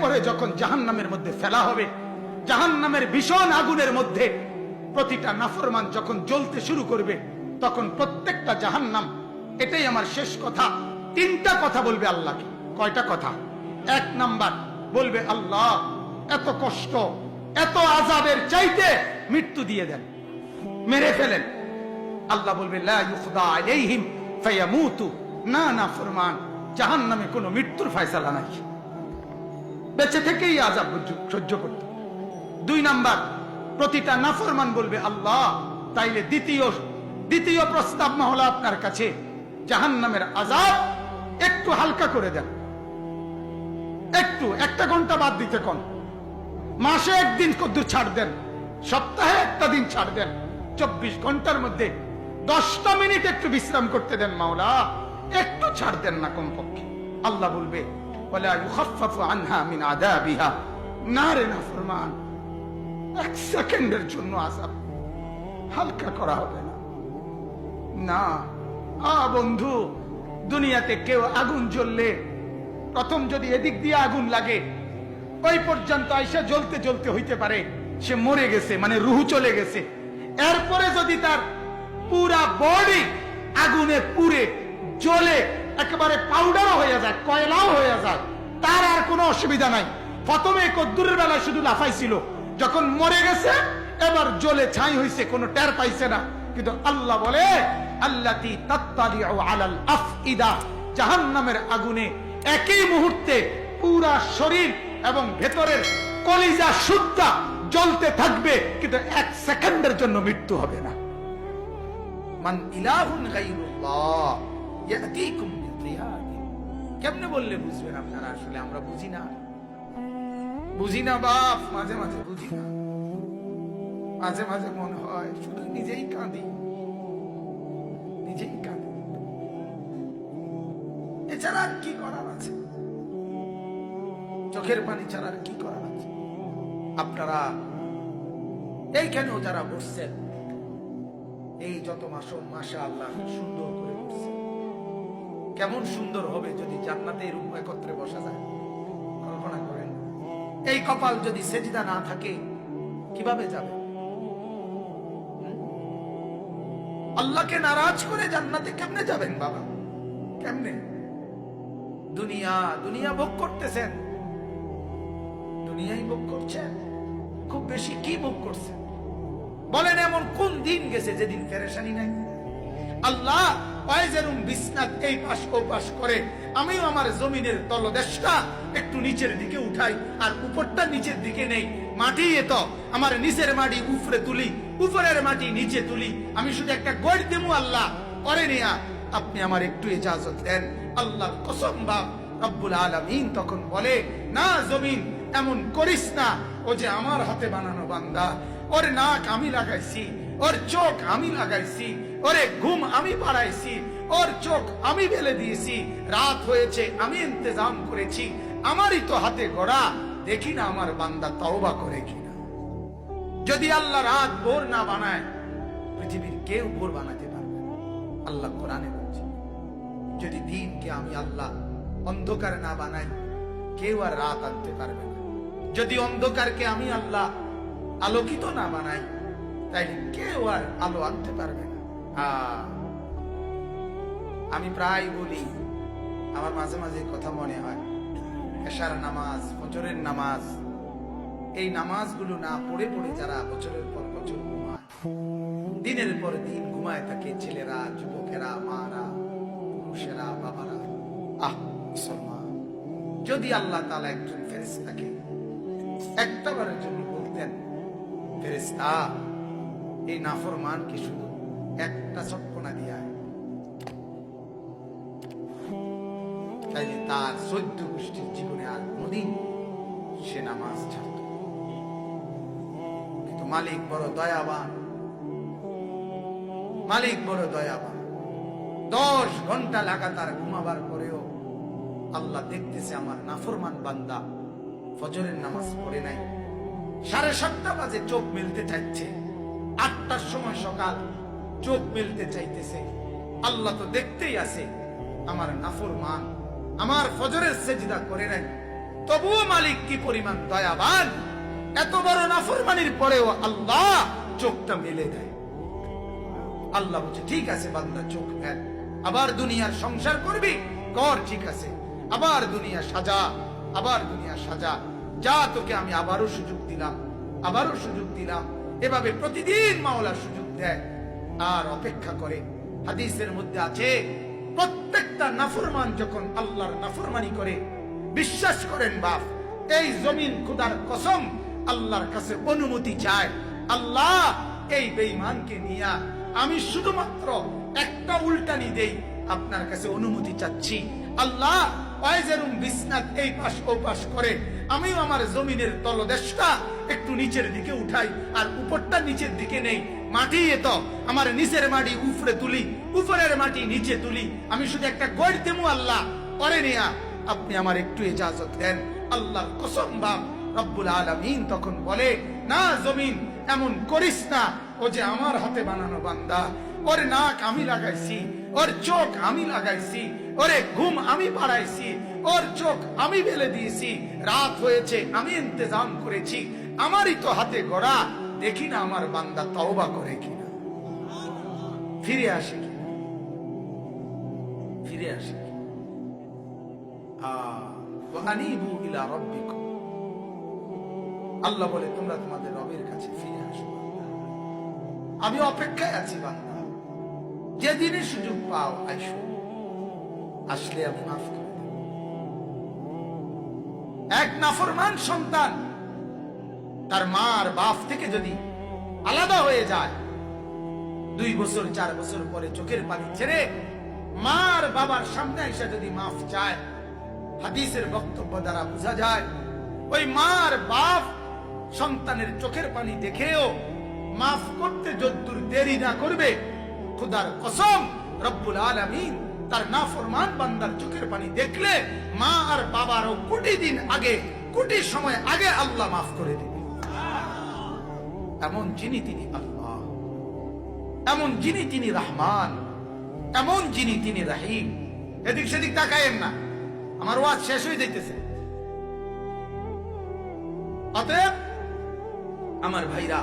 এরপরে যখন জাহান্নামের মধ্যে ফেলা হবে, জাহান্নামের ভীষণ আগুনের মধ্যে প্রতিটা নাফরমান যখন জ্বলতে শুরু করবে, তখন প্রত্যেকটা জাহান্নাম, এটাই আমার শেষ কথা, তিনটা কথা বলবে আল্লাহকে। কয়টা কথা? এক নাম্বার বলবে, আল্লাহ এত কষ্ট, এত আযাবের চাইতে মৃত্যু দিয়ে দেন, মেরে ফেলেন। আল্লাহ বলবে, লা ইউখদা আলাইহিম ফায়ামুতু, না না ফরমান, জাহান্নামে কোনো মৃত্যুর ফয়সালা নাই, বেঁচে থেকেই আযাব সহ্য করতে। দুই নাম্বার, প্রতিটা নাফরমান বলবে, আল্লাহ তাইলে দ্বিতীয় প্রস্তাব মহলা আপনার কাছে, জাহান্নামের আযাব একটু হালকা করে দেন, একটু একটা ঘন্টা বাদ দিতে কোন, মাসে একদিন কদ্দুর ছাড় দেন, সপ্তাহে একটা দিন ছাড় দেন, 24 ঘন্টার মধ্যে 10টা মিনিট একটু বিশ্রাম করতে দেন মাওলা, একটু ছাড় দেন না কমপক্ষে। আল্লাহ বলবে, ওয়ালা ইউখাফফাফু আনহা মিন আযাবিহা, না রে নাফরমান, এক সেকেন্ডের জন্য আযাব হালকা করা হবে না। না বন্ধু, দুনিয়াতে কেউ আগুন জ্বললে প্রথম যদি এদিক দিয়ে আগুন লাগে, ওই পর্যন্ত আইসা জ্বলতে জ্বলতে হইতে পারে সে মরে গেছে, মানে রুহু চলে গেছে। এরপরে যদি তার পুরা বডি আগুনে পুড়ে জ্বলে একেবারে পাউডারও হয়ে যায়, কয়লাও হয়ে যায়, তার আর কোনো অসুবিধা নাই। প্রথমে কদ্দুরের বেলায় শুধু লাফাইছিল, যখন মরে গেছে এবার জ্বলে ছাই হইছে, কোনো টের পাইছে না। কিন্তু আল্লাহ বলে, আল্লাতী তাত্তালিউ আলাল আফইদা, জাহান্নামের আগুনে একই মুহূর্তে পুরা শরীর এবং ভেতরের কলিজা সুদ্ধা জ্বলতে থাকবে, কিন্তু এক সেকেন্ডের জন্য মৃত্যু হবে না। মান ইলাহুন গায়রুল্লাহ ইয়াতিকুম বিদিয়াদ। কেমনে বললে বুঝবেন আপনারা? আসলে আমরা বুঝি না বাপ, মাঝে মাঝে বুঝি না, মাঝে মাঝে মনে হয় শুধু নিজেই কাঁদি। এছাড়া আর কি করার আছে? চোখের পানি ছাড়া আর কি করার আছে? আপনারা এইখানেও যারা বসছেন, এই যত মাসুম, মাশাআল্লাহ সুন্দর করে বসছেন। কেমন সুন্দর হবে যদি জান্নাতে এরকম একত্রে বসা যায়, কল্পনা করেন। এই কপাল যদি সেজদা না থাকে কিভাবে যাবে? আল্লাহকে নারাজ করে জান্নাতে কেমনে যাবেন বাবা? কেমনে? দুনিয়া ভোগ করতেছেন, দুনিয়াই ভোগ করছেন। খুব বেশি কি ভোগ করছেন বলেন? এমন কোন দিন গেছে যেদিন পেরেশানি নাই? আল্লাহ পায়জেরুম বিছনাত এই পাশ ও পাশ করে, আমিও আমার জমিনের তলদেশটা একটু নিচের দিকে উঠাই, আর উপরটা নিচের দিকে নেই। মাটি এত, আমার নিচের মাটি উপরে তুলি, উপরের মাটি নিচে তুলি। আমি শুধু একটা গড় দেবো আল্লাহ, করে নেয়া আপনি আমার একটু ইজাজত দেন। আল্লাহর কসম বাপ রব্বুল আলামিন তখন বলে, না জমিন এমন করিস না, ও যে আমার হাতে বানানো বান্দা, ওর নাক আমি লাগাইছি, ওর চোখ আমি লাগাইছি, ওরে ঘুম আমি পাড়াইছি, ওর চোখ আমি বেলে দিয়েছি, রাত হয়েছে আমি ইন্তজাম করেছি, আমারই তো হাতে গড়া, দেখি না আমার বান্দা তওবা করে কিনা। যদি আল্লাহ রাত ভোর না বানায়, পৃথিবীর কেউ ভোর বানাতে পারবে না। আল্লাহ কোরআনে বলছে, যদি দিনকে আমি আল্লাহ অন্ধকার না বানাই, কেউ আর রাত আনতে পারবে না। যদি অন্ধকারকে আমি আল্লাহ আলোকিত না বানাই, তাইলে কেউ আর আলো আনতে পারবে না। আমি প্রায় বলি, আমার মাঝে মাঝে কথা মনে হয়, এশার নামাজ, ফজরের নামাজ, এই নামাজগুলো না পড়ে পড়ে যারা বছরের পর বছর ঘুমায়, দিনের পর দিন ঘুমায় থাকে, ছেলেরা, যুবকেরা, মারা, পুরুষেরা, বাবারা। মুসলমান, যদি আল্লাহ তাআলা একজন ফেরেশতাকে একটা বারের জন্য বলতেন, ফেরেশতা এই নাফরমানকে শুধু একটা চটকনা দিয়া, তাইলে তার 14 গোষ্ঠীর জীবনে আর কোনদিন সে নামাজ ছাড়ত। কিন্তু মালিক বড় দয়াবান, মালিক বড় দয়াবান। 10 ঘন্টা লাগাতার ঘুমাবার পরেও আল্লাহ দেখতেছে আমার নাফরমান বান্দা ফজরের নামাজ পড়ে নাই। 7:30 বাজে চোখ মেলতে চাইছে, 8টার সময় সকাল চোখ মেলতে চাইতেছে। আল্লাহ তো দেখতেই আছে আমার নাফরমান আমার ফজরের সেজদা করে নাই, তবুও মালিক কি পরিমাণ দয়াবান, এত বড় নাফরমানির পরেও আল্লাহ চোখটা মেলে দেয়। আল্লাহ বলছে ঠিক আছে বান্দা চোখ ফেল, আবার দুনিয়ার সংসার করবি কর, ঠিক আছে, আবার দুনিয়া সাজা, আবার দুনিয়া সাজা, যা তোকে আমি আবারও সুযোগ দিলাম, আবারও সুযোগ দিলাম। এভাবে প্রতিদিন মাওলা সুযোগ দেয় আর অপেক্ষা করে। হাদিসের মধ্যে আছে প্রত্যেকটা নাফরমান যখন আল্লাহর নাফরমানি করে, বিশ্বাস করেন বাপ, এই জমিন খোদার কসম আল্লাহর কাছে অনুমতি চায়, আল্লাহ এই বেঈমানকে নিয়া আমি শুধুমাত্র একটা উল্টানি দেই, আপনার কাছে অনুমতি চাচ্ছি। আল্লাহ ওয়াইজেরুম বিসনাত এই পাশ ও পাশ করে, আমিও আমার জমিনের তলদেশটা একটু নিচের দিকে উঠাই আর উপরটা নিচের দিকে নেই, মাটি তো আমার নিচের মাটি উপরে তুলি, উপরের মাটি নিচে তুলি, আমি শুধু একটা গড় দেবো আল্লাহ পরে নিয়া আপনি আমার একটু ইজাজত দেন। আল্লাহর কসম বাপ রব্বুল আলামিন তখন বলে, না জমিন এমন করিস না, ও যে আমার হাতে বানানো বান্দা, ওর নাক আমি লাগাইছি, ওর চোখ আমি লাগাইছি, ওরে ঘুম আমি বাড়াইছি, ওর চোখ আমি বেলে দিয়েছি, রাত হয়েছে আমি ইন্তজাম করেছি, আমারই তো হাতে গড়া, দেখি না আমার বান্দা তওবা করে কিনা, ফিরে আসে কিনা, ফিরে আসে কিনা। আনিবু ইলা রাব্বিকুম, আল্লাহ বলে তোমরা তোমাদের রবের কাছে ফিরে আসো, আমি অপেক্ষায় আছি বান্দা, যেদিনই সুযোগ পাও আইসো, আসলে আমি মাফ করে দেব। এক নাফরমান সন্তান তার মা আর বাপ থেকে যদি আলাদা হয়ে যায়, 2 বছর 4 বছর পরে চোখের পানি ছেড়ে মা আর বাবার সামনে এসে যদি মাফ চায়, হাদিসের বক্তব্য দ্বারা বোঝা যায় ওই মা আর বাপ সন্তানের চোখের পানি দেখেও মাফ করতে যদ্দূর দেরি না করবে, খোদার কসম রব্বুল আলামিন তার নাফরমান বান্দার চোখের পানি দেখলে মা আর বাবারও কোটি দিন আগে, কোটি সময় আগে আল্লাহ মাফ করে দেবে। এমন যিনি তিনি আল্লাহ, এমন যিনি তিনি রহমান, এমন যিনি তিনি রহিম। এদিক সেদিক তাকায়েন না, আমার ওয়াজ শেষ হয়ে যাইতেছে। অতএব আমার ভাইরা,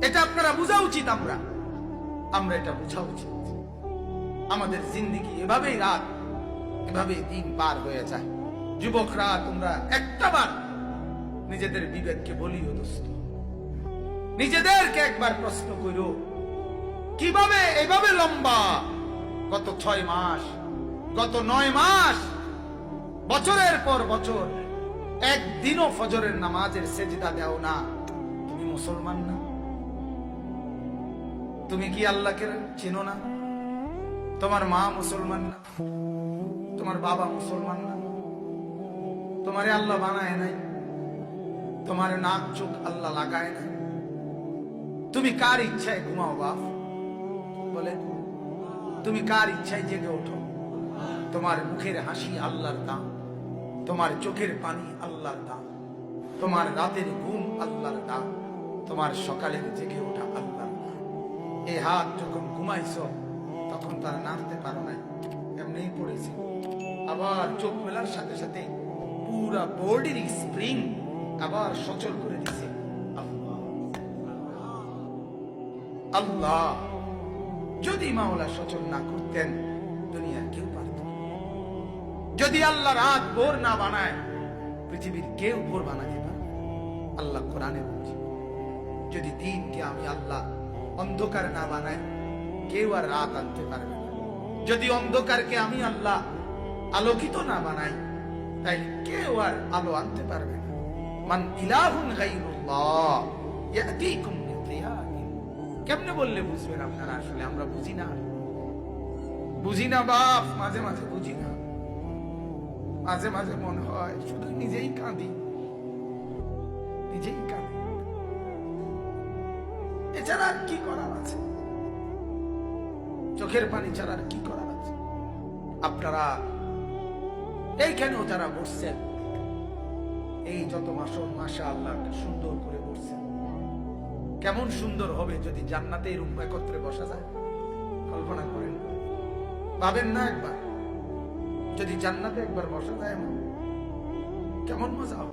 এটা আপনারা বোঝা উচিত, আমরা এটা বোঝা উচিত। আমাদের জিন্দেগি এভাবেই রাত, এভাবেই দিন পার হয়ে যায়। যুবকরা তোমরা একটাবার নিজেদের বিবেককে বলিও দোস্ত, নিজেদেরকে একবার প্রশ্ন করো, কিভাবে এভাবে লম্বা গত 6 মাস, গত 9 মাস, বছরের পর বছর একদিনও ফজরের নামাজের সেজদা দাও না, তুমি মুসলমান না? তুমি কি আল্লাহকে চেনো না? তোমার মা মুসলমান না? তোমার বাবা মুসলমান না? তোমারে আল্লাহ বানায় নাই, তোমার নাক চোখ আল্লাহ লাগায় নাই, তুমি কার ইচ্ছায় ঘুমাও বাপ? বলে তুমি কার ইচ্ছায় জেগে ওঠো? তোমার মুখের হাসি আল্লাহর দাম, তোমার চোখের পানি আল্লাহর দাম, তোমার রাতের ঘুম আল্লাহর দাম, তোমার সকালের জেগে ওঠা আল্লাহর দাম। এই হাত যখন ঘুমাইছো তখন তারা নাড়তে পারো নাই, এমনিই পড়েছে। আবার চোখ মেলার সাথে সাথে পুরা বডির স্প্রিং আবার সচল করে দিছে আল্লাহ। আল্লাহ যদি মাওলা সচল না করতেন দুনিয়ার কেউ পারত না। যদি আল্লাহ রাত ভোর না বানায় পৃথিবীর কেউ ভোর বানাতে পারে। আল্লাহ কোরআনে বলছে, যদি দিনকে আমি আল্লাহ অন্ধকার না বানাই কেউ আর রাত আনতে পারবে না। যদি অন্ধকারকে আমি আল্লাহ আলোকিত না বানাই তাই কেউ আর আলো আনতে পারবে না। মান ইলাহুন গায়রুল্লাহ ইয়াতিকুম মিন দিয়াহিন। কেমনে বললে বুঝবেন আপনারা? আসলে আমরা বুঝি না বাপ, মাঝে মাঝে বুঝি না, মাঝে মাঝে মনে হয় শুধু নিজেই কাঁদি। এছাড়া আর কি করার আছে? চোখের পানি ছাড়া আর কি করার আছে? আপনারা এইখানেও যারা বসছেন, এই যত মাসন মাশাআল্লাহ সুন্দর করে বসছেন। কেমন সুন্দর হবে যদি জান্নাতে এরকম একত্রে বসা যায়? কল্পনা করেন, ভাবেন না একবার যদি জান্নাতে একবার বসা যায় এমন? কেমন মজা হবে।